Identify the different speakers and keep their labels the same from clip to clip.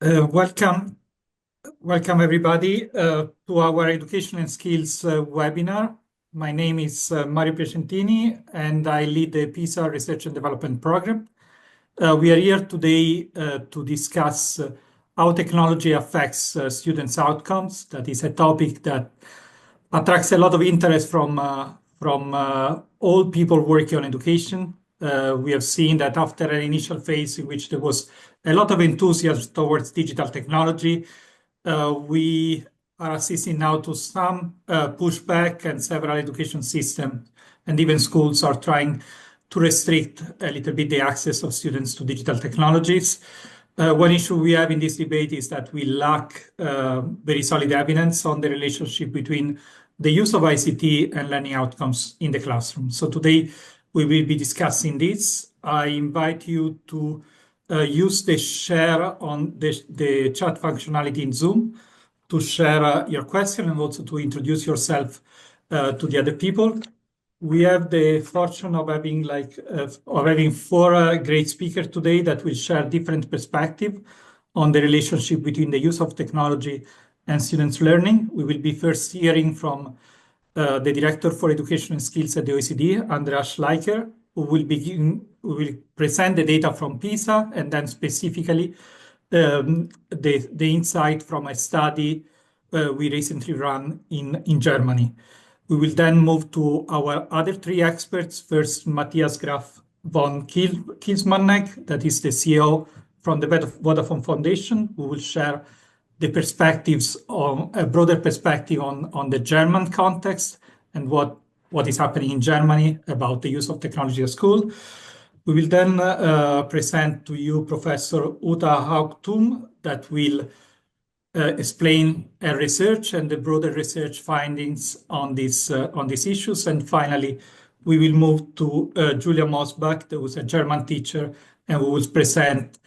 Speaker 1: Welcome everybody to our Education and Skills webinar. My name is Mario Piacentini and I lead the PISA Research and Development Program. We are here today to discuss how technology affects students' outcomes. That is a topic that attracts a lot of interest from all people working on education. We have seen that after an initial phase in which there was a lot of enthusiasm towards digital technology, we are assisting now to some pushback, and several education systems and even schools are trying to restrict a little bit the access of students to digital technologies. One issue we have in this debate is that we lack very solid evidence on the relationship between the use of ICT and learning outcomes in the classroom. So today we will be discussing this. I invite you to use the share on the chat functionality in Zoom to share your question and also to introduce yourself to the other people. We have the fortune of having four great speakers today that will share different perspectives on the relationship between the use of technology and students' learning. We will be first hearing from the Director for Education and Skills at the OECD, Andreas Schleicher, who will present the data from PISA and then specifically the insight from a study we recently ran in Germany. We will then move to our other three experts. First, Matthias Graf von Kielsmanneck, that is the CEO from the Vodafone Foundation, who will share the perspectives on a broader perspective on the German context and what is happening in Germany about the use of technology at school. We will then present to you Professor Uta Haugtum that will explain her research and the broader research findings on these issues. And finally, we will move to Julia Mosbach, who is a German teacher, and who will present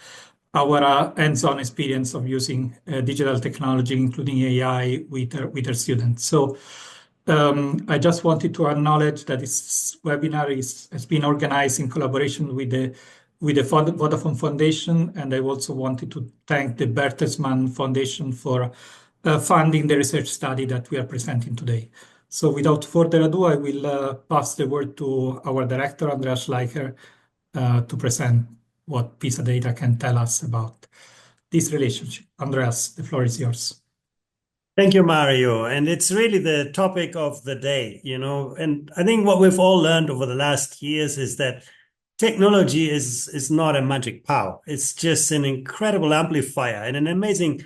Speaker 1: our hands-on experience of using digital technology, including AI, with her students. So I just wanted to acknowledge that this webinar has been organized in collaboration with the Vodafone Foundation, and I also wanted to thank the Bertelsmann Foundation for funding the research study that we are presenting today. So without further ado, I will pass the word to our director, Andreas Schleicher, to present what PISA data can tell us about this relationship. Andreas, the floor is yours.
Speaker 2: Thank you, Mario. And it's really the topic of the day, and I think what we've all learned over the last years is that technology is not a magic power. It's just an incredible amplifier and an amazing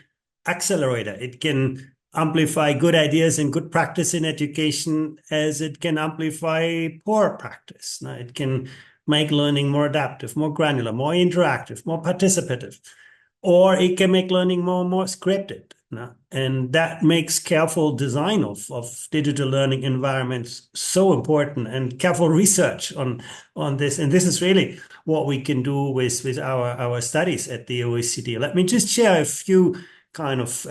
Speaker 2: accelerator. It can amplify good ideas and good practice in education as it can amplify poor practice. Now, it can make learning more adaptive, more granular, more interactive, more participative, or it can make learning more scripted. And that makes careful design of digital learning environments so important, and careful research on this. And this is really what we can do with our studies at the OECD. Let me just share a few kind of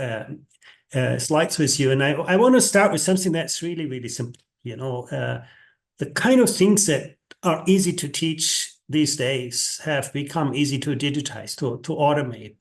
Speaker 2: slides with you. And I want to start with something that's really, really simple. The kind of things that are easy to teach these days have become easy to digitize, to automate.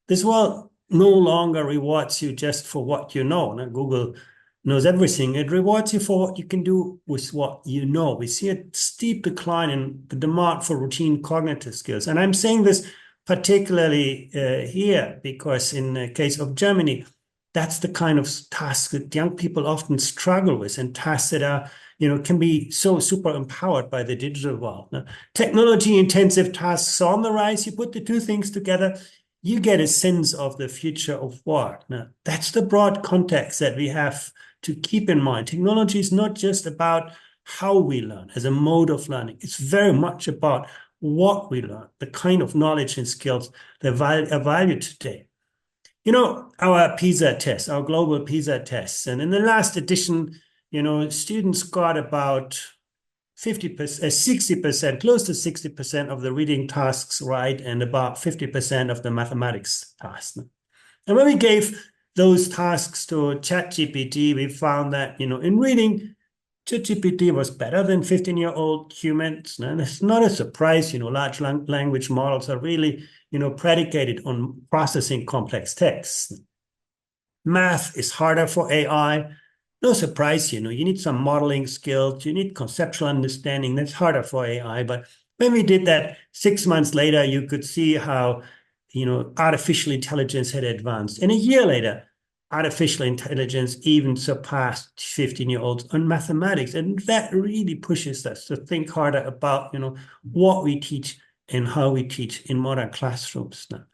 Speaker 2: This world no longer rewards you just for what you know. Now, Google knows everything. It rewards you for what you can do with what you know. We see a steep decline in the demand for routine cognitive skills. And I'm saying this particularly here because in the case of Germany, that's the kind of task that young people often struggle with, and tasks that are can be so super empowered by the digital world. Now, technology-intensive tasks are on the rise. You put the two things together, you get a sense of the future of work. Now, that's the broad context that we have to keep in mind. Technology is not just about how we learn as a mode of learning. It's very much about what we learn, the kind of knowledge and skills that are valued today. Our PISA test, our global PISA tests, and in the last edition, students got about 60%, close to 60% of the reading tasks right, and about 50% of the mathematics tasks. And when we gave those tasks to ChatGPT, we found that, in reading, ChatGPT was better than 15-year-old humans. And it's not a surprise, large language models are really, predicated on processing complex texts. Math is harder for AI. No surprise, you need some modeling skills, you need conceptual understanding. That's harder for AI. But when we did that 6 months later, you could see how, artificial intelligence had advanced. And a year later, artificial intelligence even surpassed 15-year-olds on mathematics. And that really pushes us to think harder about, what we teach and how we teach in modern classrooms now.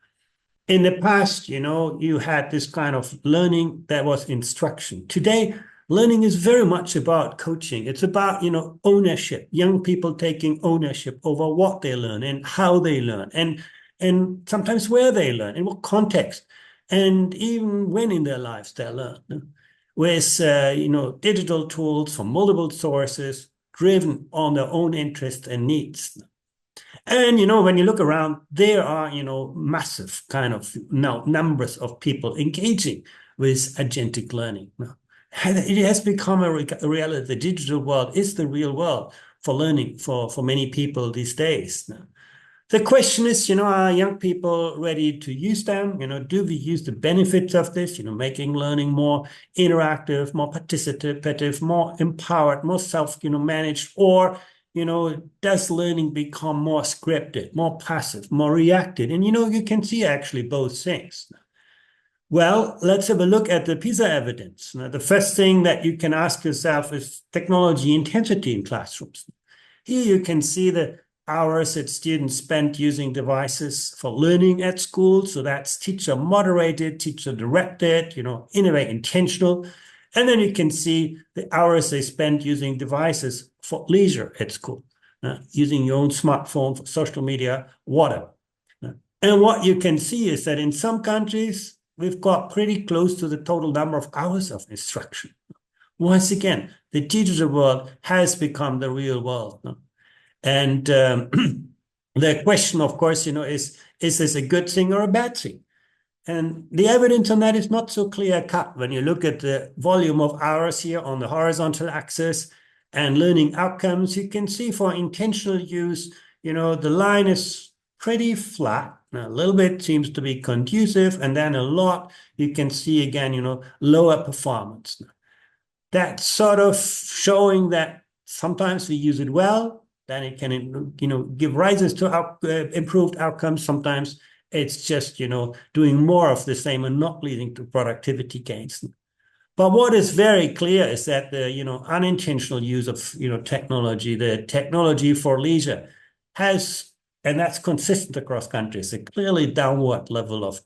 Speaker 2: In the past, you had this kind of learning that was instruction. Today, learning is very much about coaching. It's about, ownership, young people taking ownership over what they learn and how they learn, and sometimes where they learn, in what context, and even when in their lives they learn. With, digital tools from multiple sources, driven on their own interests and needs. And, when you look around, there are, massive kind of now numbers of people engaging with agentic learning. It has become a reality. The digital world is the real world for learning for many people these days. The question is, are young people ready to use them? Do we use the benefits of this, making learning more interactive, more participative, more empowered, more self-managed, or does learning become more scripted, more passive, more reactive? And, you can see actually both things. Well, let's have a look at the PISA evidence. Now, the first thing that you can ask yourself is technology intensity in classrooms. Here you can see the hours that students spent using devices for learning at school. So that's teacher moderated, teacher directed, in a way intentional. And then you can see the hours they spent using devices for leisure at school, using your own smartphone for social media, whatever. And what you can see is that in some countries, we've got pretty close to the total number of hours of instruction. Once again, the digital world has become the real world. And the question, of course, is this a good thing or a bad thing? And the evidence on that is not so clear-cut. When you look at the volume of hours here on the horizontal axis and learning outcomes, you can see for intentional use, the line is pretty flat. Now, a little bit seems to be conducive, and then a lot you can see again, lower performance. That's sort of showing that sometimes we use it well, then it can, give rises to improved outcomes. Sometimes it's just, doing more of the same and not leading to productivity gains. But what is very clear is that the, unintentional use of, technology, the technology for leisure has, and that's consistent across countries, a clearly downward level of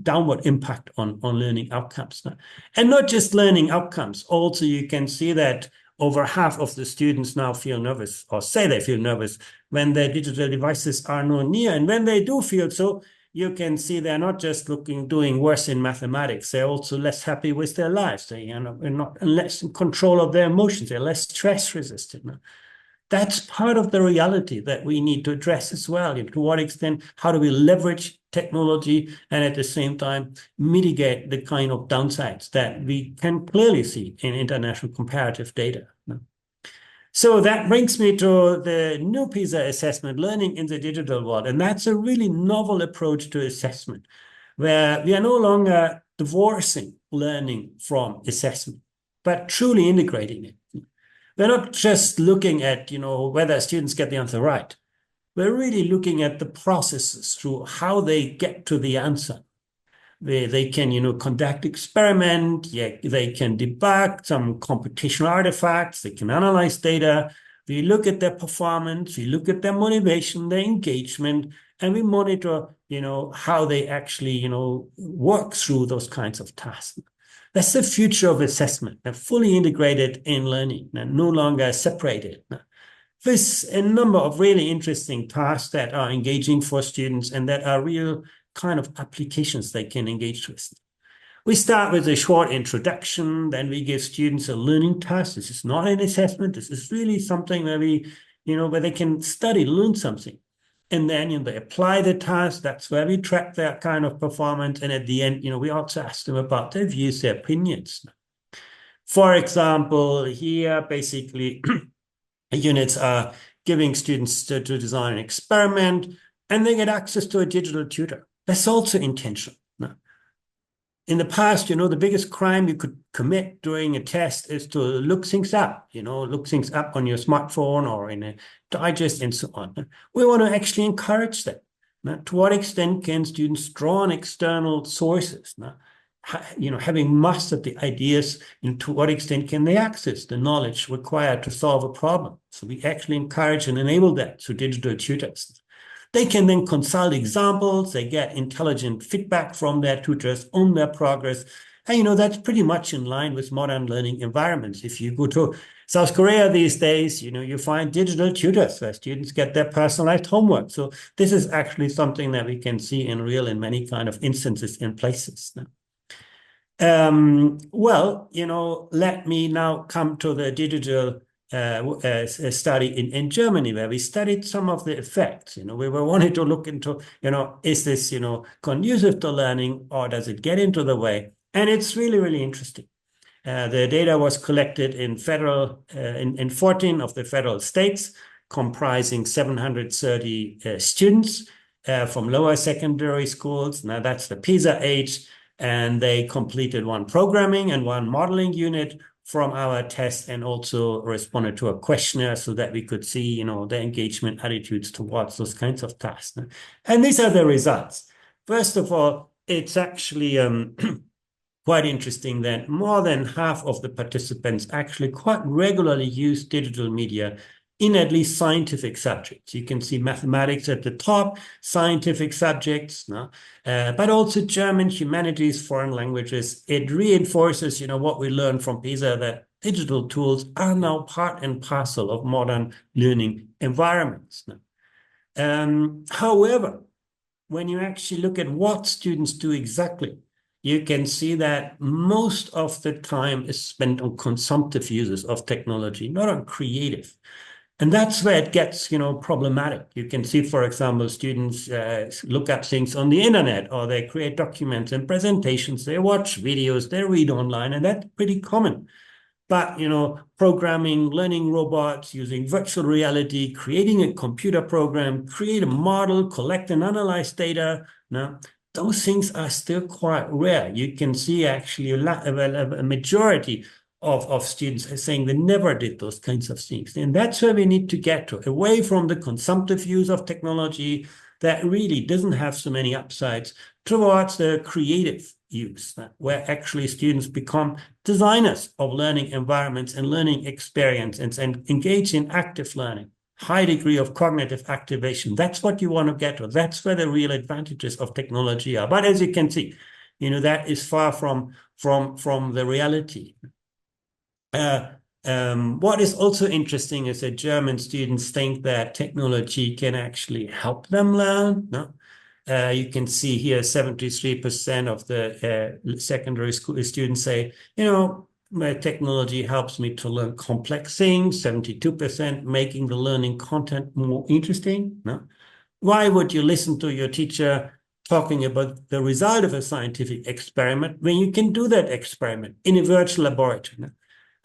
Speaker 2: downward impact on learning outcomes. And not just learning outcomes. Also, you can see that over half of the students now feel nervous or say they feel nervous when their digital devices are not near. And when they do feel so, you can see they're not just doing worse in mathematics. They're also less happy with their lives. They are not less in control of their emotions. They're less stress resistant. That's part of the reality that we need to address as well. To what extent, how do we leverage technology and at the same time mitigate the kind of downsides that we can clearly see in international comparative data? So that brings me to the new PISA assessment, learning in the digital world. And that's a really novel approach to assessment, where we are no longer divorcing learning from assessment, but truly integrating it. We're not just looking at, whether students get the answer right. We're really looking at the processes through how they get to the answer. They can, conduct experiment. Yeah, they can debug some computational artifacts. They can analyze data. We look at their performance. We look at their motivation, their engagement, and we monitor, how they actually, work through those kinds of tasks. That's the future of assessment, fully integrated in learning, and no longer separated. There's a number of really interesting tasks that are engaging for students and that are real kind of applications they can engage with. We start with a short introduction, then we give students a learning task. This is not an assessment. This is really something where where they can study, learn something. And then they apply the task. That's where we track their kind of performance. And at the end, we also ask them about their views, their opinions. For example, here basically units are giving students to design an experiment, and they get access to a digital tutor. That's also intentional. In the past, the biggest crime you could commit during a test is to look things up, look things up on your smartphone or in a digest and so on. We want to actually encourage that. To what extent can students draw on external sources? Having mastered the ideas, to what extent can they access the knowledge required to solve a problem? So we actually encourage and enable that through digital tutors. They can then consult examples, they get intelligent feedback from their tutors on their progress. And that's pretty much in line with modern learning environments. If you go to South Korea these days, you find digital tutors where students get their personalized homework. So this is actually something that we can see in real in many kind of instances and places. Well, let me now come to the digital study in Germany, where we studied some of the effects. We were wanting to look into, is this, conducive to learning, or does it get into the way? And it's really, really interesting. The data was collected in 14 of the federal states, comprising 730 students from lower secondary schools. Now that's the PISA age, and they completed one programming and one modeling unit from our test, and also responded to a questionnaire so that we could see, their engagement attitudes towards those kinds of tasks. And these are the results. First of all, it's actually quite interesting that more than half of the participants actually quite regularly use digital media in at least scientific subjects. You can see mathematics at the top, scientific subjects, but also German, humanities, foreign languages. It reinforces, what we learned from PISA, that digital tools are now part and parcel of modern learning environments. However, when you actually look at what students do exactly, you can see that most of the time is spent on consumptive uses of technology, not on creative. And that's where it gets, problematic. You can see, for example, students look up things on the internet, or they create documents and presentations, they watch videos, they read online, and that's pretty common. But, programming, learning robots, using virtual reality, creating a computer program, create a model, collect and analyze data, those things are still quite rare. You can see actually a majority of students are saying they never did those kinds of things. And that's where we need to get to, away from the consumptive use of technology that really doesn't have so many upsides, towards the creative use, where actually students become designers of learning environments and learning experiences and engage in active learning, high degree of cognitive activation. That's what you want to get to. That's where the real advantages of technology are. But as you can see, that is far from the reality. What is also interesting is that German students think that technology can actually help them learn. You can see here 73% of the secondary school students say, my technology helps me to learn complex things. 72% making the learning content more interesting. Why would you listen to your teacher talking about the result of a scientific experiment when you can do that experiment in a virtual laboratory?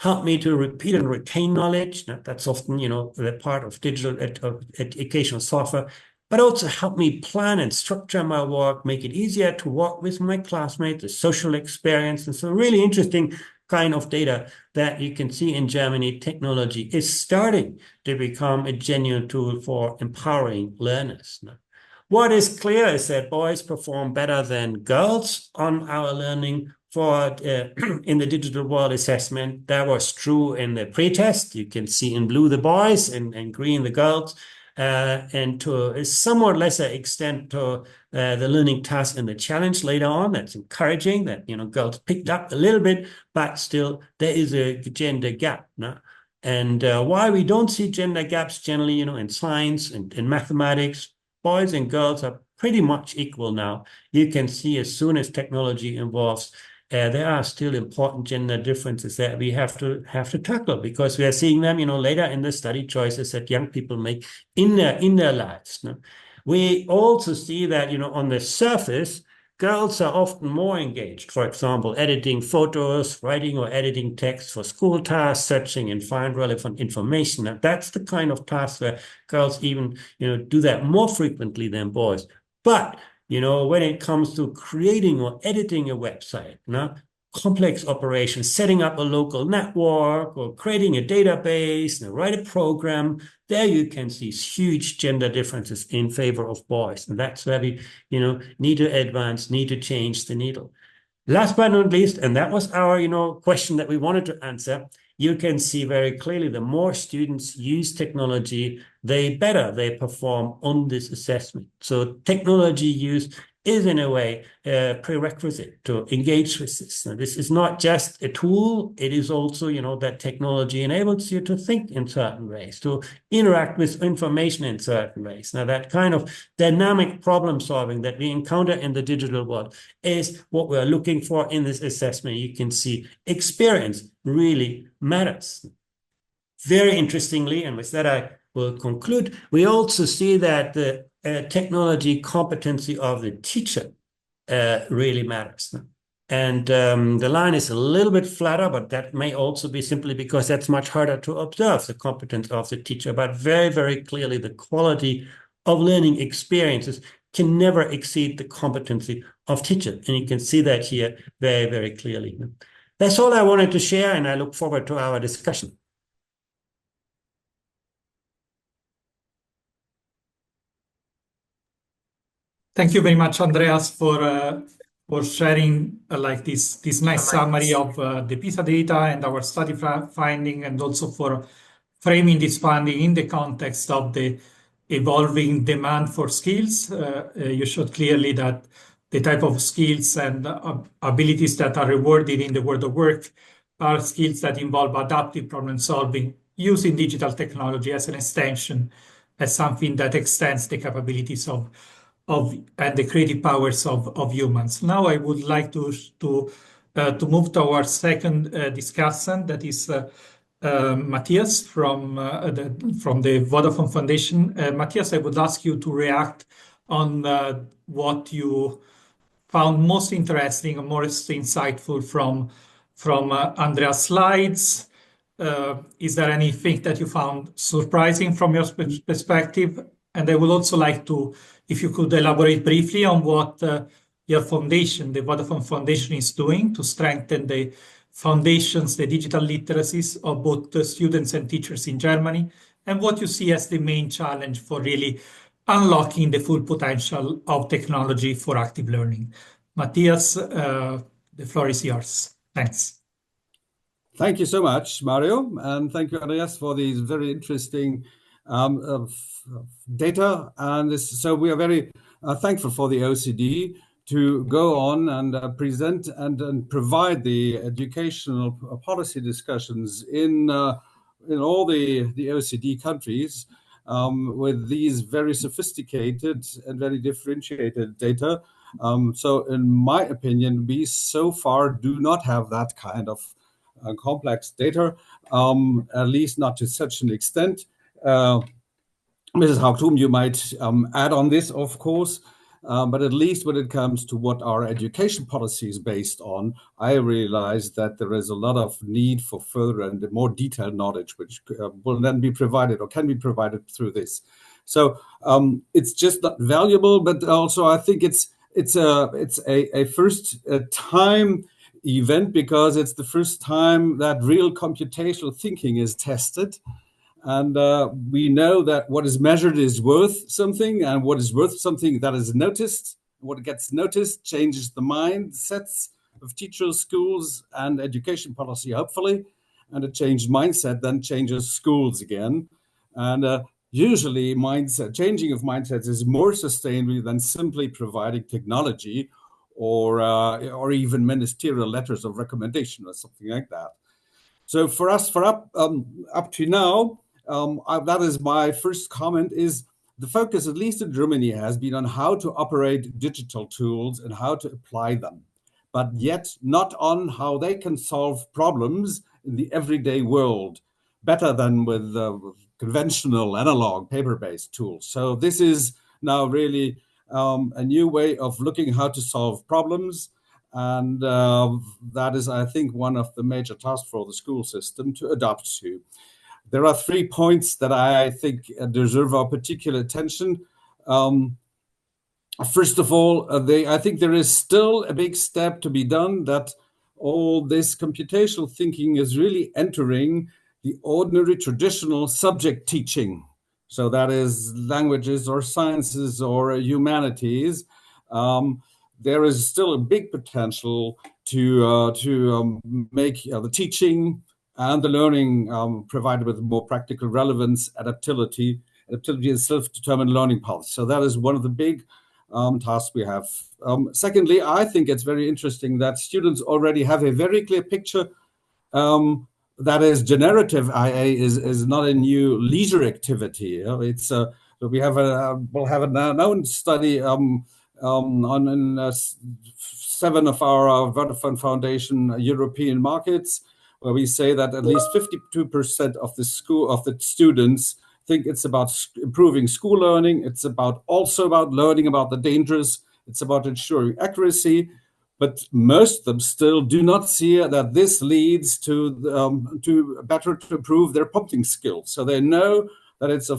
Speaker 2: Help me to repeat and retain knowledge. That's often, the part of digital educational software, but also help me plan and structure my work, make it easier to work with my classmates, the social experience. And so really interesting kind of data that you can see in Germany. Technology is starting to become a genuine tool for empowering learners. What is clear is that boys perform better than girls on our learning in the digital world assessment. That was true in the pre-test. You can see in blue the boys and green the girls, and to a somewhat lesser extent to the learning task and the challenge later on. That's encouraging that girls picked up a little bit, but still there is a gender gap. And why we don't see gender gaps generally, in science and in mathematics, boys and girls are pretty much equal now. You can see as soon as technology involves, there are still important gender differences that we have to tackle, because we are seeing them, later in the study choices that young people make in their lives. We also see that, on the surface, girls are often more engaged, for example, editing photos, writing or editing text for school tasks, searching and find relevant information. And that's the kind of task where girls even, do that more frequently than boys. But, when it comes to creating or editing a website, complex operations, setting up a local network or creating a database and write a program, there you can see huge gender differences in favor of boys. And that's where we, need to advance, need to change the needle. Last but not least, and that was our, question that we wanted to answer, you can see very clearly the more students use technology, the better they perform on this assessment. So technology use is in a way a prerequisite to engage with this. Now, this is not just a tool, it is also, that technology enables you to think in certain ways, to interact with information in certain ways. Now, that kind of dynamic problem solving that we encounter in the digital world is what we're looking for in this assessment. You can see experience really matters. Very interestingly, and with that I will conclude, we also see that the technology competency of the teacher really matters. And the line is a little bit flatter, but that may also be simply because that's much harder to observe, the competence of the teacher. But very, very clearly, the quality of learning experiences can never exceed the competency of teachers. And you can see that here very, very clearly. That's all I wanted to share, and I look forward to our discussion.
Speaker 1: Thank you very much, Andreas, for sharing like this nice summary of the PISA data and our study finding, and also for framing this finding in the context of the evolving demand for skills. You showed clearly that the type of skills and abilities that are rewarded in the world of work are skills that involve adaptive problem solving using digital technology as an extension, as something that extends the capabilities of and the creative powers of humans. Now I would like to move to our second discussant, that is Matthias from the Vodafone Foundation. Matthias, I would ask you to react on what you found most interesting or most insightful from Andrea's slides. Is there anything that you found surprising from your perspective? And I would also like to, if you could elaborate briefly on what your foundation, the Vodafone Foundation, is doing to strengthen the foundations, the digital literacies of both the students and teachers in Germany, and what you see as the main challenge for really unlocking the full potential of technology for active learning. Matthias, the floor is yours. Thanks.
Speaker 3: Thank you so much, Mario, and thank you, Andreas, for these very interesting data. And so we are very thankful for the OECD to go on and present and provide the educational policy discussions in all the OECD countries with these very sophisticated and very differentiated data. So in my opinion, we so far do not have that kind of complex data, at least not to such an extent. Mrs. Haugtum, you might add on this, of course, but at least when it comes to what our education policy is based on, I realize that there is a lot of need for further and more detailed knowledge, which will then be provided or can be provided through this. So it's just not valuable, but also I think it's a first time event, because it's the first time that real computational thinking is tested. And we know that what is measured is worth something, and what is worth something that is noticed. What gets noticed changes the mindsets of teachers, schools, and education policy, hopefully. And a changed mindset then changes schools again. And usually changing of mindsets is more sustainable than simply providing technology or even ministerial letters of recommendation or something like that. So for us, up to now, that is my first comment, is the focus, at least in Germany, has been on how to operate digital tools and how to apply them, but yet not on how they can solve problems in the everyday world better than with conventional analog paper-based tools. So this is now really a new way of looking how to solve problems. And that is, I think, one of the major tasks for the school system to adapt to. There are 3 points that I think deserve our particular attention. First of all, I think there is still a big step to be done, that all this computational thinking is really entering the ordinary traditional subject teaching. So that is languages or sciences or humanities. There is still a big potential to make the teaching and the learning provided with more practical relevance, adaptability and self-determined learning paths. So that is one of the big tasks we have. Secondly, I think it's very interesting that students already have a very clear picture that is generative AI is not a new leisure activity. It's we'll have a known study on 7 of our Vodafone Foundation European markets, where we say that at least 52% of the students think it's about improving school learning. It's also about learning about the dangers. It's about ensuring accuracy. But most of them still do not see that this leads to better to improve their prompting skills. So they know that it's a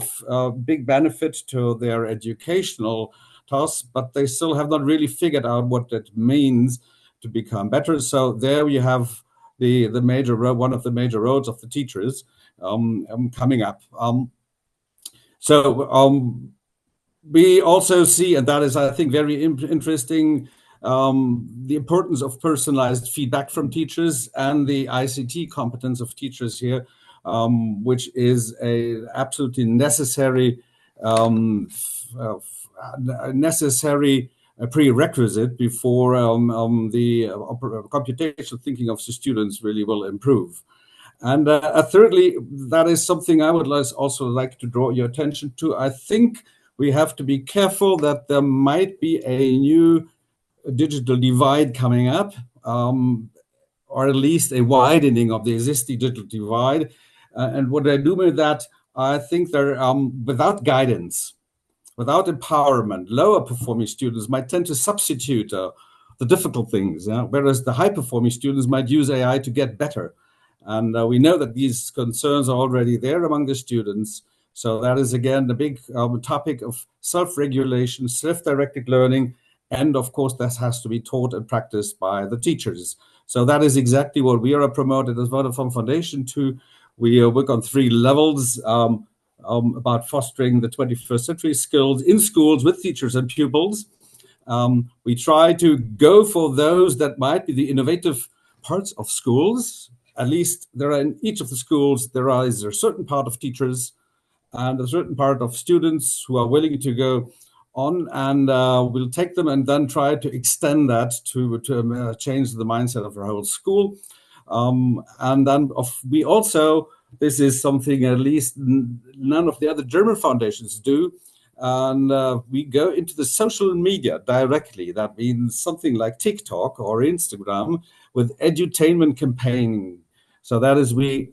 Speaker 3: big benefit to their educational tasks, but they still have not really figured out what it means to become better. So there you have one of the major roles of the teachers coming up. We also see, and that is, I think, very interesting, the importance of personalized feedback from teachers and the ICT competence of teachers here, which is a absolutely necessary prerequisite before the computational thinking of the students really will improve. And thirdly, that is something I would also like to draw your attention to. I think we have to be careful that there might be a new digital divide coming up, or at least a widening of the existing digital divide. And what I do with that, I think they're without guidance, without empowerment, lower performing students might tend to substitute the difficult things, whereas the high performing students might use AI to get better. And we know that these concerns are already there among the students. So that is, again, the big topic of self-regulation, self-directed learning. And of course, that has to be taught and practiced by the teachers. So that is exactly what we are promoted as Vodafone Foundation to. We work on 3 levels about fostering the 21st century skills in schools with teachers and pupils. We try to go for those that might be the innovative parts of schools. At least there are in each of the schools, is a certain part of teachers and a certain part of students who are willing to go on, and we'll take them and then try to extend that to change the mindset of our whole school. And then we also, this is something at least none of the other German foundations do, and we go into the social media directly. That means something like TikTok or Instagram with edutainment campaigning. So that is, we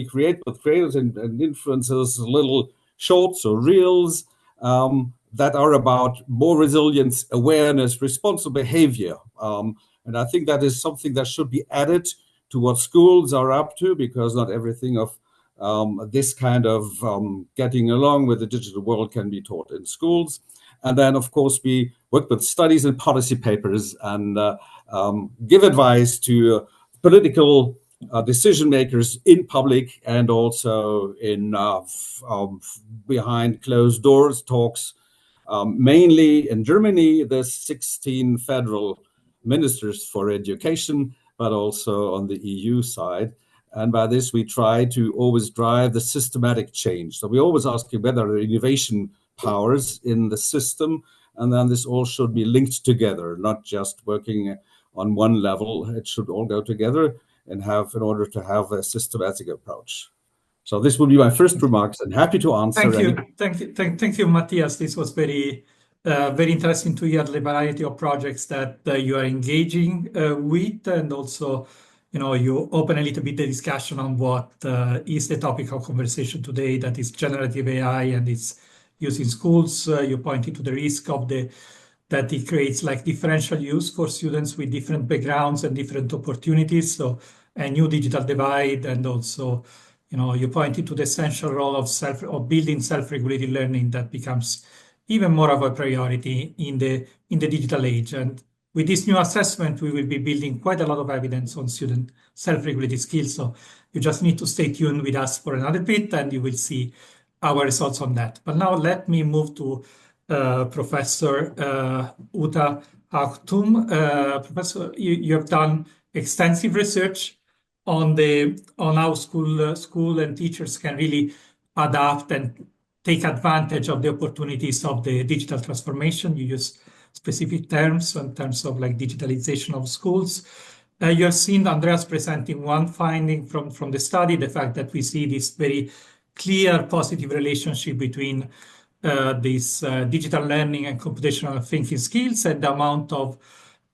Speaker 3: create with creators and influencers little shorts or reels that are about more resilience, awareness, responsible behavior. And I think that is something that should be added to what schools are up to, because not everything of this kind of getting along with the digital world can be taught in schools. And then, of course, we work with studies and policy papers and give advice to political decision makers in public and also in behind closed doors talks, mainly in Germany, there's 16 federal ministers for education, but also on the EU side. And by this, we try to always drive the systematic change. So we always ask whether there are innovation powers in the system, and then this all should be linked together, not just working on one level. It should all go together and in order to have a systematic approach. So this will be my first remarks, and happy to answer.
Speaker 1: Thank you, Matthias. This was very interesting to hear the variety of projects that you are engaging with, and also, you open a little bit the discussion on what is the topic of conversation today, that is generative AI and its use in schools. You pointed to the risk of that it creates like differential use for students with different backgrounds and different opportunities. So a new digital divide, and also, you pointed to the essential role of building self-regulated learning that becomes even more of a priority in the digital age. And with this new assessment, we will be building quite a lot of evidence on student self-regulated skills. So you just need to stay tuned with us for another bit, and you will see our results on that. But now let me move to Professor Uta Aktum. Professor, you have done extensive research on how school and teachers can really adapt and take advantage of the opportunities of the digital transformation. You use specific terms in terms of like digitalization of schools. You have seen Andreas presenting one finding from the study, the fact that we see this very clear positive relationship between this digital learning and computational thinking skills and the amount of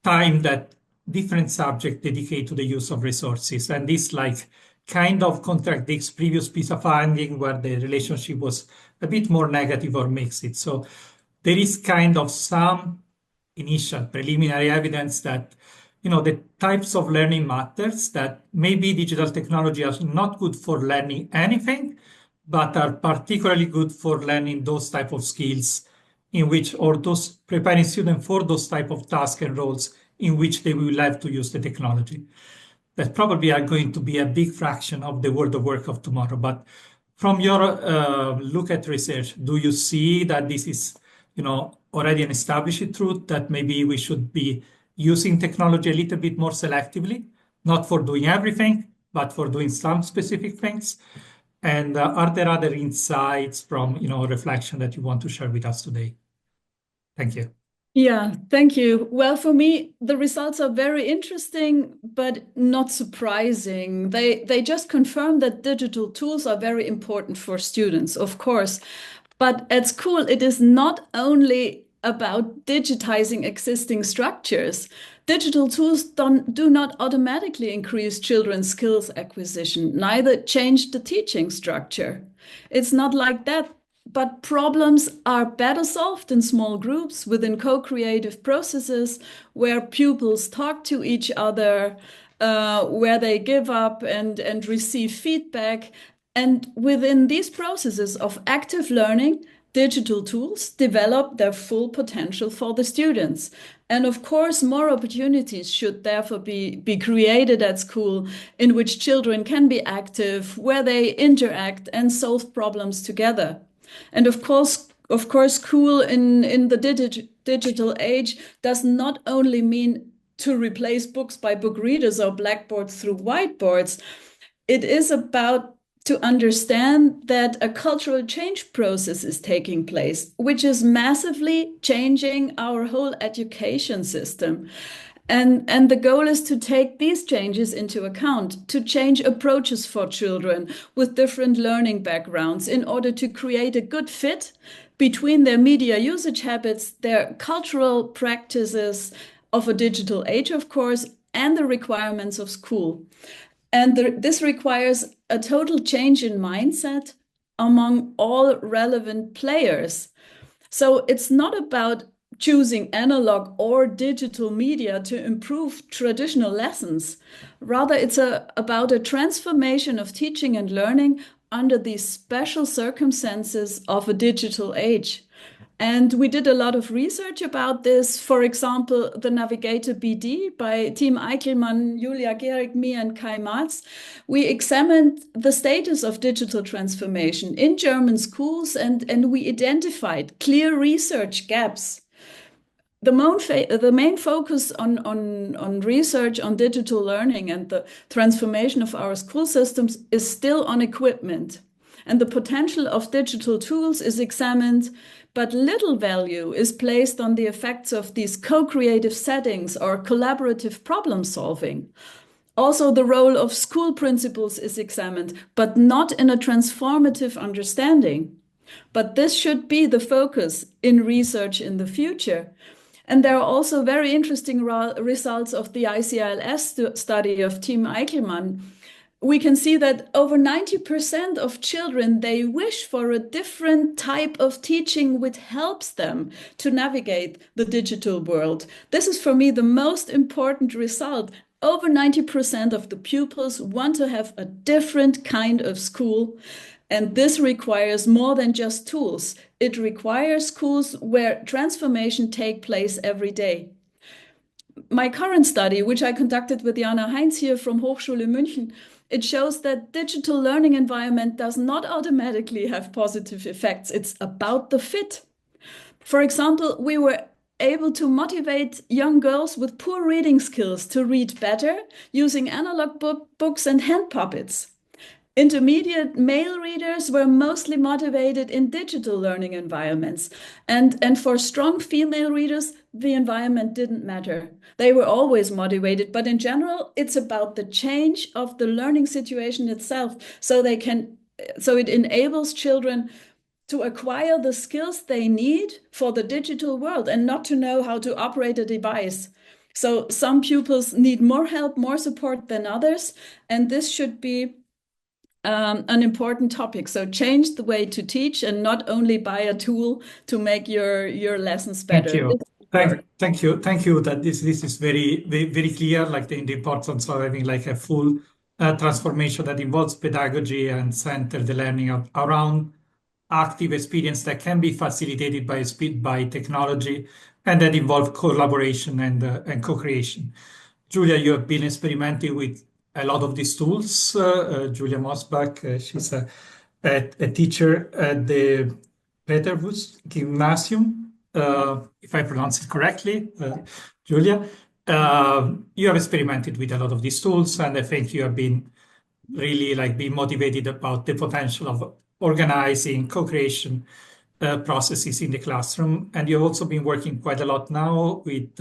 Speaker 1: time that different subjects dedicate to the use of resources. And this like kind of contradicts previous PISA finding where the relationship was a bit more negative or mixed. So there is kind of some initial preliminary evidence that the types of learning matters, that maybe digital technology is not good for learning anything, but are particularly good for learning those type of skills in which, or those preparing students for those type of tasks and roles in which they will have to use the technology. That probably are going to be a big fraction of the world of work of tomorrow. But from your look at research, do you see that this is, already an established truth that maybe we should be using technology a little bit more selectively, not for doing everything, but for doing some specific things? And are there other insights from, reflection that you want to share with us today? Thank you.
Speaker 4: Yeah, thank you. Well, for me, the results are very interesting, but not surprising. They just confirm that digital tools are very important for students, of course. But at school, it is not only about digitizing existing structures. Digital tools do not automatically increase children's skills acquisition, neither change the teaching structure. It's not like that. But problems are better solved in small groups within co-creative processes where pupils talk to each other, where they give up and receive feedback. And within these processes of active learning, digital tools develop their full potential for the students. And of course, more opportunities should therefore be created at school in which children can be active, where they interact and solve problems together. And of course, school in the digital age does not only mean to replace books by book readers or blackboards through whiteboards. It is about to understand that a cultural change process is taking place, which is massively changing our whole education system. And the goal is to take these changes into account, to change approaches for children with different learning backgrounds in order to create a good fit between their media usage habits, their cultural practices of a digital age, of course, and the requirements of school. And this requires a total change in mindset among all relevant players. So it's not about choosing analog or digital media to improve traditional lessons. Rather, it's about a transformation of teaching and learning under these special circumstances of a digital age. And we did a lot of research about this. For example, the Navigator BD by Team Eichelmann, Julia Gehrig, me, and Kai Marz. We examined the status of digital transformation in German schools, and we identified clear research gaps. The main focus on research on digital learning and the transformation of our school systems is still on equipment. And the potential of digital tools is examined, but little value is placed on the effects of these co-creative settings or collaborative problem solving. Also, the role of school principals is examined, but not in a transformative understanding. But this should be the focus in research in the future. And there are also very interesting results of the ICILS study of Team Eichelmann, we can see that over 90% of children, they wish for a different type of teaching which helps them to navigate the digital world. This is for me the most important result. Over 90% of the pupils want to have a different kind of school. And this requires more than just tools. It requires schools where transformation takes place every day. My current study, which I conducted with Jana Heinz here from Hochschule München, it shows that digital learning environment does not automatically have positive effects. It's about the fit. For example, we were able to motivate young girls with poor reading skills to read better using analog books and hand puppets. Intermediate male readers were mostly motivated in digital learning environments. And for strong female readers, the environment didn't matter. They were always motivated, but in general, it's about the change of the learning situation itself. So it enables children to acquire the skills they need for the digital world and not to know how to operate a device. So some pupils need more help, more support than others, and this should be an important topic. So change the way to teach and not only buy a tool to make your lessons better.
Speaker 1: Thank you. That this is very, very, very clear, like the importance of having like a full transformation that involves pedagogy and center the learning around active experience that can be facilitated by technology and that involve collaboration and co-creation. Julia, you have been experimenting with a lot of these tools. Julia Mosbach, she's a teacher at the Peterwus Gymnasium, if I pronounce it correctly, Julia. You have experimented with a lot of these tools, and I think you have been really being motivated about the potential of organizing co-creation processes in the classroom. And you've also been working quite a lot now with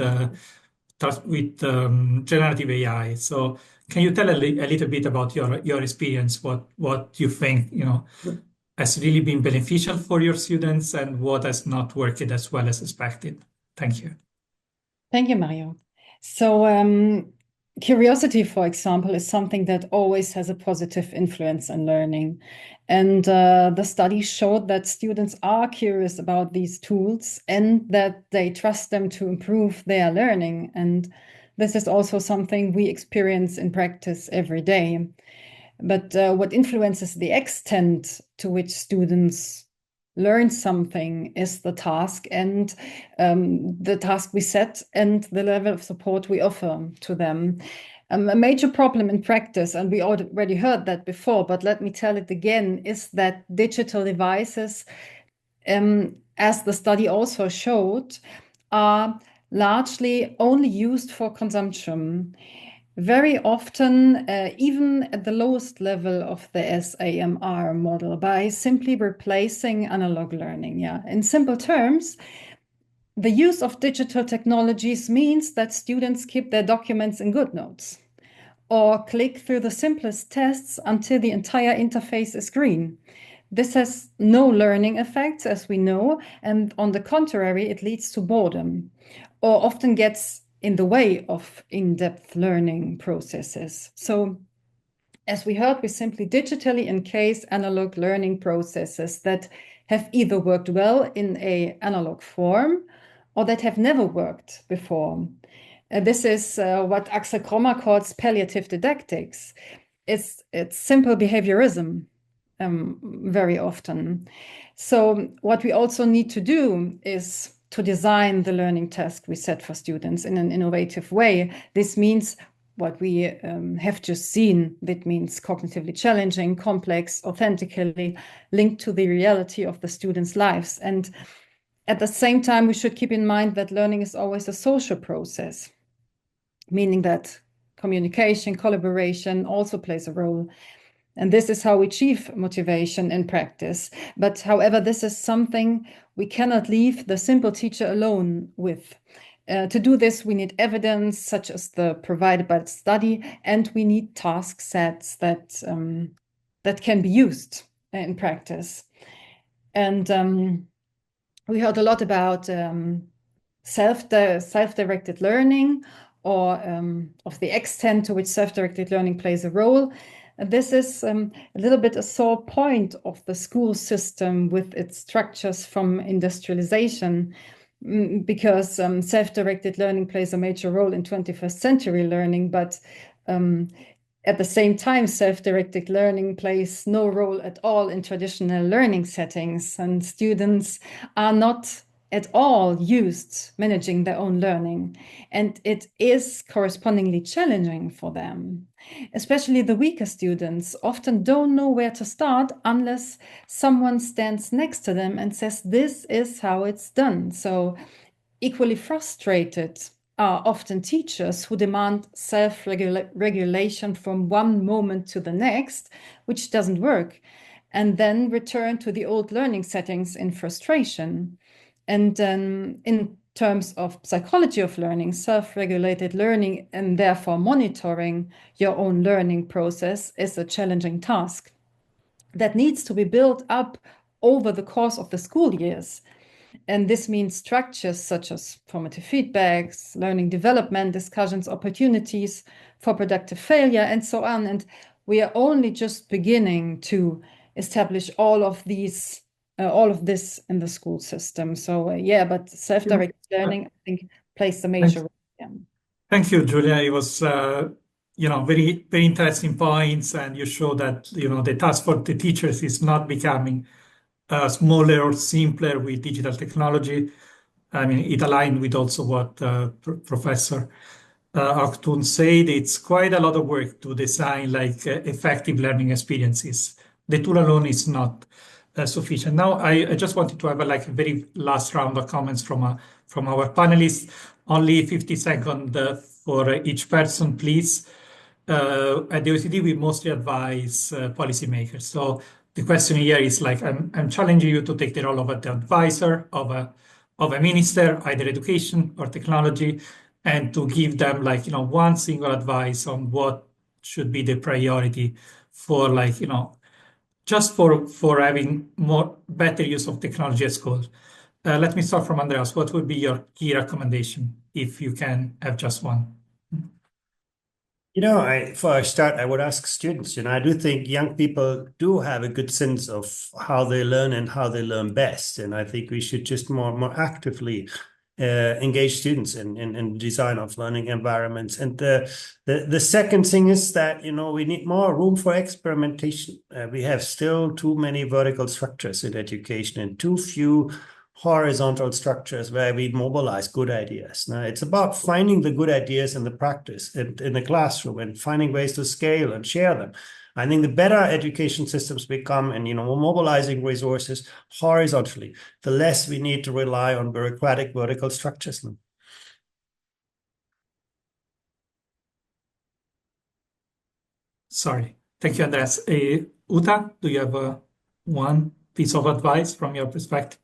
Speaker 1: generative AI. So can you tell a little bit about your experience, what you think has really been beneficial for your students and what has not worked as well as expected? Thank you.
Speaker 5: Thank you, Mario. So curiosity, for example, is something that always has a positive influence on learning. And the study showed that students are curious about these tools and that they trust them to improve their learning. And this is also something we experience in practice every day. But what influences the extent to which students learn something is the task and the task we set and the level of support we offer to them. A major problem in practice, and we already heard that before, but let me tell it again, is that digital devices, as the study also showed, are largely only used for consumption. Very often, even at the lowest level of the SAMR model, by simply replacing analog learning. Yeah, in simple terms, the use of digital technologies means that students keep their documents in GoodNotes or click through the simplest tests until the entire interface is green. This has no learning effects, as we know, and on the contrary, it leads to boredom or often gets in the way of in-depth learning processes. So, as we heard, we simply digitally encase analog learning processes that have either worked well in an analog form or that have never worked before. This is what Axel Krommer calls palliative didactics. It's simple behaviorism very often. So what we also need to do is to design the learning task we set for students in an innovative way. This means what we have just seen. That means cognitively challenging, complex, authentically linked to the reality of the students' lives. And at the same time, we should keep in mind that learning is always a social process, meaning that communication, collaboration also plays a role. And this is how we achieve motivation in practice. But however, this is something we cannot leave the simple teacher alone with. To do this, we need evidence such as the provided by the study, and we need task sets that can be used in practice. And we heard a lot about self-directed learning or of the extent to which self-directed learning plays a role. this is a little bit a sore point of the school system with its structures from industrialization, because self-directed learning plays a major role in 21st century learning, but at the same time, self-directed learning plays no role at all in traditional learning settings, and students are not at all used managing their own learning, and it is correspondingly challenging for them. Especially the weaker students often don't know where to start unless someone stands next to them and says, this is how it's done. So equally frustrated are often teachers who demand self-regulation from one moment to the next, which doesn't work, and then return to the old learning settings in frustration. And in terms of psychology of learning, self-regulated learning and therefore monitoring your own learning process is a challenging task that needs to be built up over the course of the school years. And this means structures such as formative feedbacks, learning development, discussions, opportunities for productive failure, and so on. And we are only just beginning to establish all of this in the school system. So yeah, but self-directed learning, I think, plays a major role. Yeah.
Speaker 1: Thank you, Julia. It was very, very interesting points, and you show that the task for the teachers is not becoming smaller or simpler with digital technology. I mean, it aligned with also what Professor Aktun said. It's quite a lot of work to design effective learning experiences. The tool alone is not sufficient. Now, I just wanted to have a very last round of comments from our panelists. Only 50 seconds for each person, please. At the OECD, we mostly advise policymakers. So the question here is I'm challenging you to take the role of an advisor, of a minister, either education or technology, and to give them one single advice on what should be the priority for just for having better use of technology at school. Let me start from Andreas. What would be your key recommendation if you can have just one?
Speaker 2: For a start, I would ask students. I do think young people do have a good sense of how they learn and how they learn best. And I think we should just more actively engage students in design of learning environments. And the second thing is that, we need more room for experimentation. We have still too many vertical structures in education and too few horizontal structures where we mobilize good ideas. Now, it's about finding the good ideas in the practice, in the classroom, and finding ways to scale and share them. I think the better education systems become, and we're mobilizing resources horizontally, the less we need to rely on bureaucratic vertical structures.
Speaker 1: Sorry. Thank you, Andreas. Uta, do you have one piece of advice from your perspective?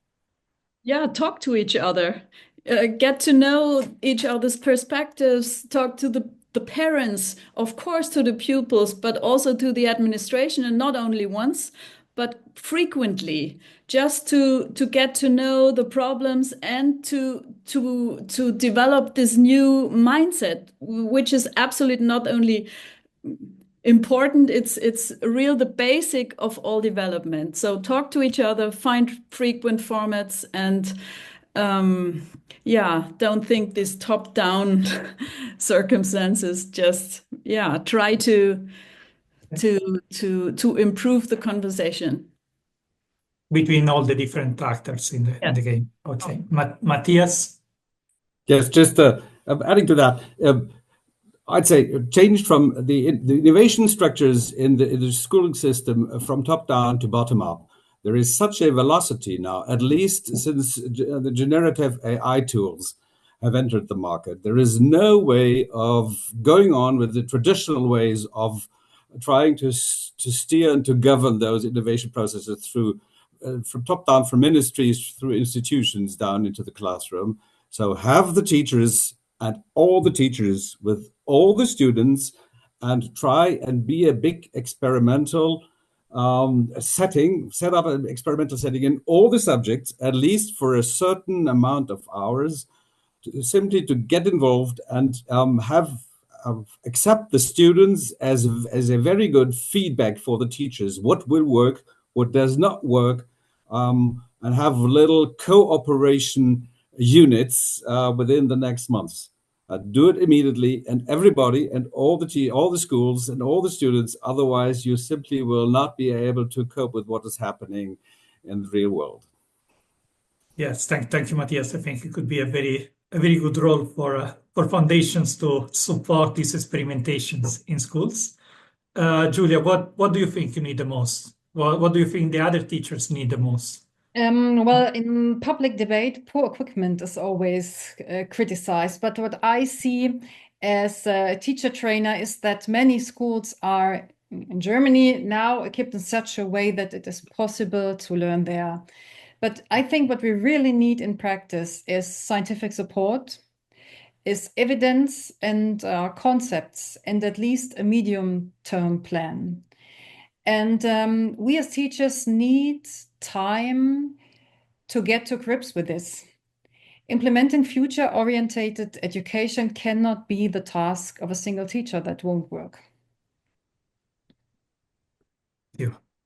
Speaker 4: Yeah, talk to each other, get to know each other's perspectives, talk to the parents, of course, to the pupils, but also to the administration, and not only once, but frequently, just to get to know the problems and to develop this new mindset, which is absolutely not only important, it's real the basic of all development. So talk to each other, find frequent formats, and don't think these top-down circumstances. Just try to improve the conversation
Speaker 1: between all the different actors in the game. Okay, Matthias.
Speaker 3: Yes, just adding to that. I'd say changed from the innovation structures in the schooling system from top down to bottom up. There is such a velocity now, at least since the generative AI tools have entered the market. There is no way of going on with the traditional ways of trying to steer and to govern those innovation processes through from top down, from ministries through institutions down into the classroom. So have the teachers and all the teachers with all the students, and try and be a big experimental set up an experimental setting in all the subjects, at least for a certain amount of hours, simply to get involved and have accept the students as a very good feedback for the teachers. What will work, what does not work, and have little cooperation units within the next months. Do it immediately, and everybody and all the schools and all the students. Otherwise, you simply will not be able to cope with what is happening in the real world.
Speaker 1: Yes, thank you, Matthias. I think it could be a very good role for foundations to support these experimentations in schools. Julia, what do you think you need the most? What do you think the other teachers need the most?
Speaker 5: Well, in public debate, poor equipment is always criticized. But what I see as a teacher trainer is that many schools are in Germany now equipped in such a way that it is possible to learn there. But I think what we really need in practice is scientific support, is evidence and concepts, and at least a medium-term plan. And we as teachers need time to get to grips with this. Implementing future-orientated education cannot be the task of a single teacher. That won't work.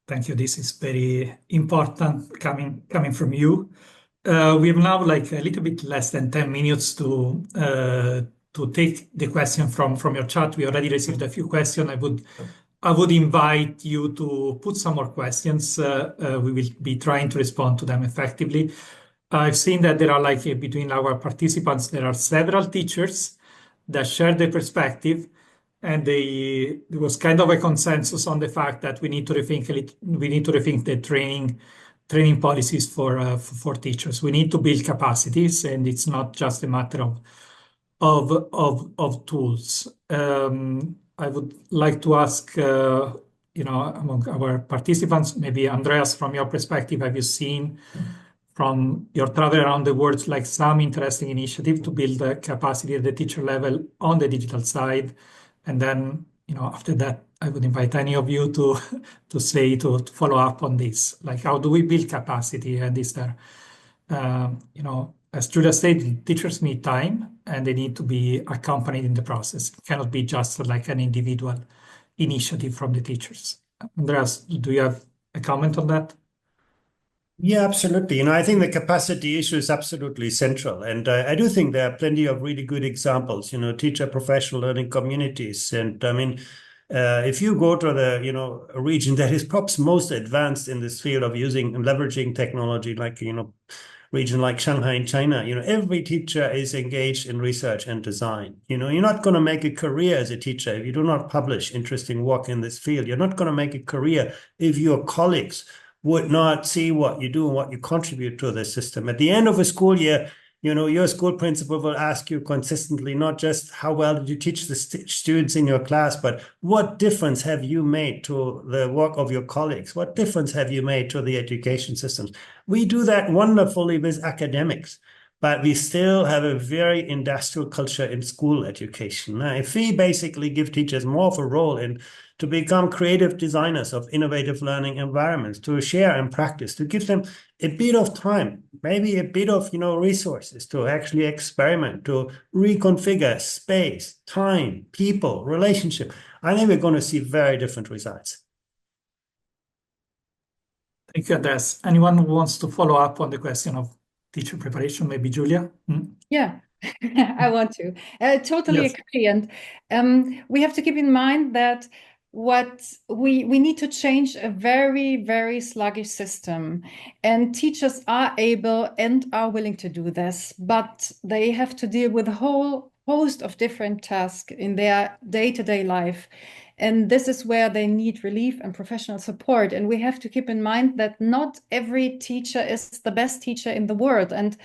Speaker 1: Thank you. This is very important coming from you. We have now like a little bit less than 10 minutes to take the question from your chat. We already received a few questions. I would invite you to put some more questions. We will be trying to respond to them effectively. I've seen that there are like between our participants, there are several teachers that share their perspective, and there was kind of a consensus on the fact that we need to rethink the training policies for teachers. We need to build capacities, and it's not just a matter of tools. I would like to ask, among our participants, maybe Andreas, from your perspective, have you seen from your travel around the world, like some interesting initiative to build the capacity at the teacher level on the digital side? And then, after that, I would invite any of you to follow up on this. Like, how do we build capacity? And is there, as Julia said, teachers need time and they need to be accompanied in the process. It cannot be just like an individual initiative from the teachers. Andreas, do you have a comment on that?
Speaker 2: Yeah, absolutely. I think the capacity issue is absolutely central. And I do think there are plenty of really good examples, teacher professional learning communities. And I mean, if you go to the, a region that is perhaps most advanced in this field of using and leveraging technology, like, region like Shanghai in China, every teacher is engaged in research and design. You're not going to make a career as a teacher if you do not publish interesting work in this field. You're not going to make a career if your colleagues would not see what you do and what you contribute to the system. At the end of a school year, your school principal will ask you consistently, not just how well did you teach the students in your class, but what difference have you made to the work of your colleagues? What difference have you made to the education systems? We do that wonderfully with academics, but we still have a very industrial culture in school education. Now, if we basically give teachers more of a role to become creative designers of innovative learning environments, to share and practice, to give them a bit of time, maybe a bit of resources to actually experiment, to reconfigure space, time, people, relationship, I think we're going to see very different results.
Speaker 1: Thank you, Andreas. Anyone who wants to follow up on the question of teacher preparation, maybe Julia?
Speaker 5: Yeah, I want to. Totally
Speaker 1: Yes.
Speaker 5: agree. And we have to keep in mind that what we need to change a very, very sluggish system. And teachers are able and are willing to do this, but they have to deal with a whole host of different tasks in their day-to-day life. And this is where they need relief and professional support. And we have to keep in mind that not every teacher is the best teacher in the world. And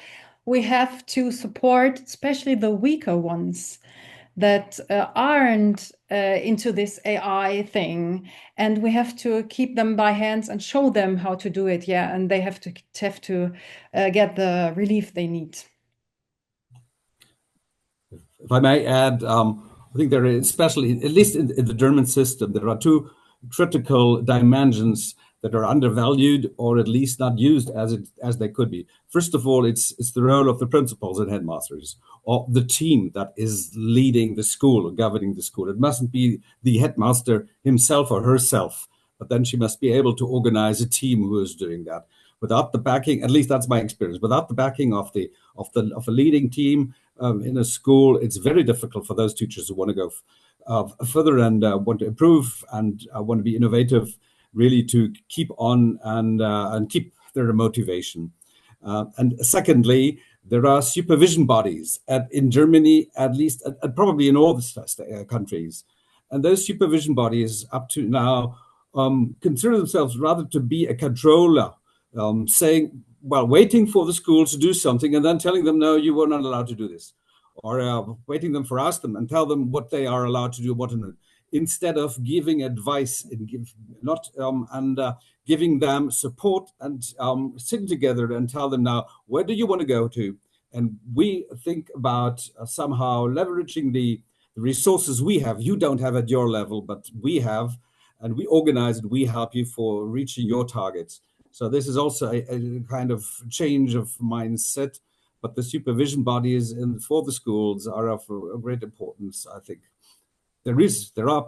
Speaker 5: we have to support especially the weaker ones that aren't into this AI thing. And we have to keep them by hands and show them how to do it. Yeah, and they have to get the relief they need.
Speaker 3: If I may add, I think there is, especially, at least in the German system, there are two critical dimensions that are undervalued or at least not used as they could be. First of all, it's the role of the principals and headmasters, or the team that is leading the school or governing the school. It mustn't be the headmaster himself or herself, but then she must be able to organize a team who is doing that. Without the backing, at least that's my experience, without the backing of a leading team in a school, it's very difficult for those teachers who want to go further and want to improve and want to be innovative, really to keep on and keep their motivation. And secondly, there are supervision bodies in Germany, at least, and probably in all the countries. And those supervision bodies up to now consider themselves rather to be a controller, saying, well, waiting for the school to do something and then telling them, no, you were not allowed to do this. Or waiting them for ask them and tell them what they are allowed to do, what not, instead of giving advice and giving them support and sitting together and tell them, now, where do you want to go to? And we think about somehow leveraging the resources we have. You don't have at your level, but we have, and we organize it. We help you for reaching your targets. So this is also a kind of change of mindset. But the supervision bodies for the schools are of great importance, I think. There are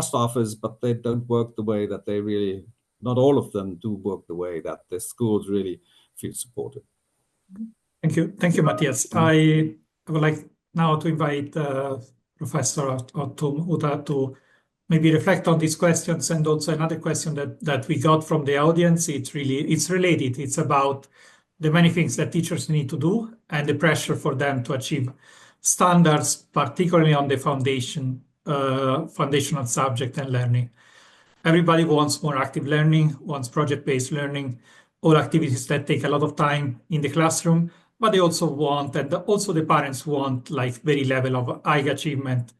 Speaker 3: staffers, but they don't work the way that they really. Not all of them do work the way that the schools really feel supported.
Speaker 1: Thank you, Matthias. I would like now to invite Professor Tom Uta to maybe reflect on these questions, and also another question that we got from the audience. It's related. It's about the many things that teachers need to do and the pressure for them to achieve standards, particularly on the foundational subject and learning. Everybody wants more active learning, wants project-based learning, all activities that take a lot of time in the classroom, but they also want, and also the parents want, like very level of high achievement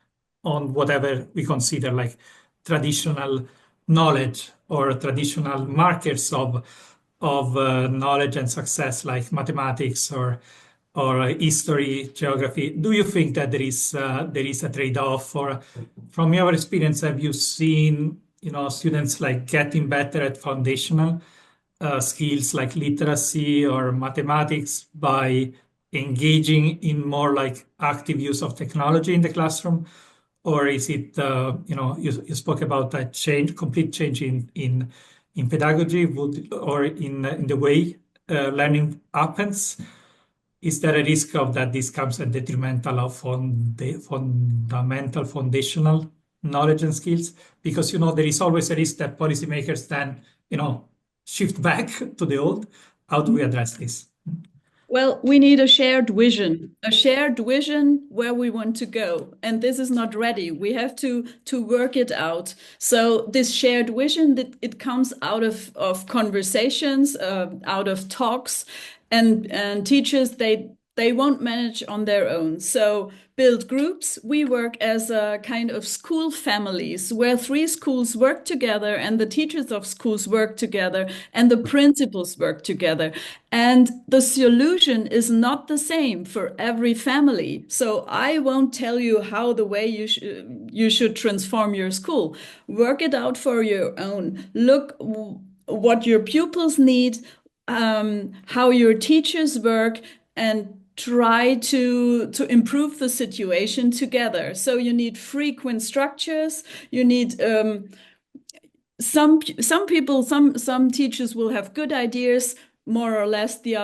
Speaker 1: on whatever we consider like traditional knowledge or traditional markers of knowledge and success, like mathematics or history, geography. Do you think that there is a trade-off? Or from your experience, have you seen students like getting better at foundational skills like literacy or mathematics by engaging in more like active use of technology in the classroom? Or is it you spoke about a complete change in pedagogy or in the way learning happens? Is there a risk of that this comes at detrimental of fundamental foundational knowledge and skills? Because there is always a risk that policymakers then shift back to the old. How do we address this?
Speaker 4: Well, we need a shared vision where we want to go. And this is not ready. We have to work it out. So this shared vision, that it comes out of conversations, out of talks, and teachers, they won't manage on their own. So build groups. We work as a kind of school families where 3 schools work together and the teachers of schools work together and the principals work together. And the solution is not the same for every family. So I won't tell you how the way you should transform your school. Work it out for your own. Look what your pupils need, how your teachers work, and try to improve the situation together. So you need frequent structures. You need some teachers will have good ideas, more or less. The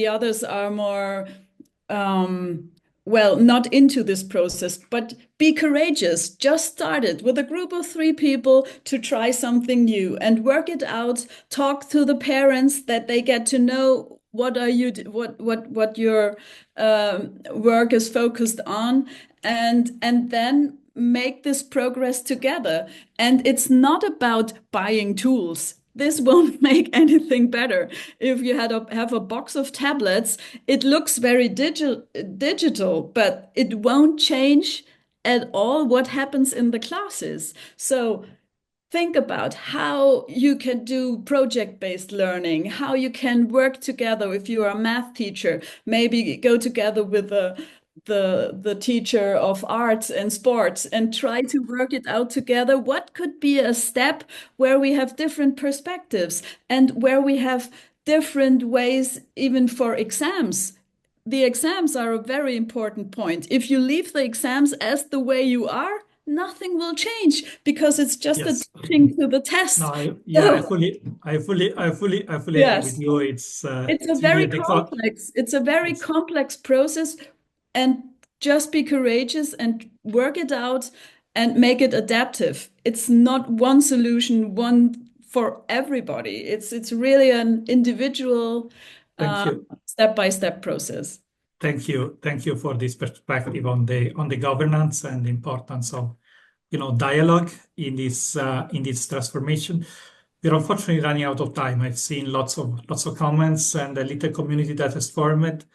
Speaker 4: others are more not into this process. But be courageous. Just start it with a group of 3 people to try something new and work it out. Talk to the parents that they get to know what your work is focused on, and then make this progress together. And it's not about buying tools. This won't make anything better. If you have a box of tablets, it looks very digital, but it won't change at all what happens in the classes. So think about how you can do project-based learning, how you can work together. If you are a math teacher, maybe go together with the teacher of arts and sports and try to work it out together. What could be a step where we have different perspectives and where we have different ways, even for exams? The exams are a very important point. If you leave the exams as the way you are, nothing will change because it's just a teaching to the test.
Speaker 1: No, I fully agree with you. It's
Speaker 4: a very complex. It's a very complex process, and just be courageous and work it out and make it adaptive. It's not one solution, one for everybody. It's really an individual, step-by-step process.
Speaker 1: Thank you for this perspective on the governance and the importance of dialogue in this transformation. We're unfortunately running out of time. I've seen lots of comments and a little community that has formed.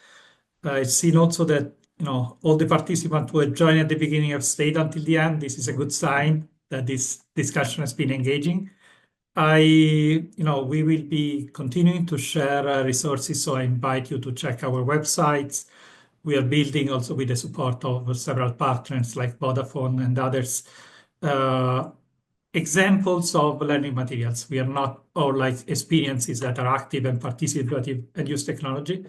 Speaker 1: I've seen also that all the participants who had joined at the beginning have stayed until the end. This is a good sign that this discussion has been engaging. We will be continuing to share resources, so I invite you to check our websites. We are building also with the support of several partners like Vodafone and others, examples of learning materials. We are not all like experiences that are active and participative and use technology.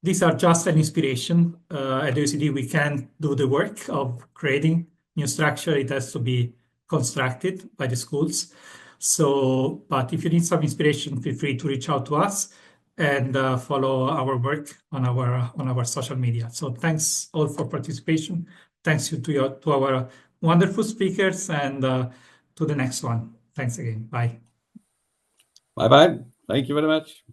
Speaker 1: These are just an inspiration. At the OECD, we can't do the work of creating new structure. It has to be constructed by the schools. So, but if you need some inspiration, feel free to reach out to us and follow our work on our social media. So thanks all for participation. Thanks to our wonderful speakers, and to the next one. Thanks again. Bye.
Speaker 3: Bye-bye. Thank you very much.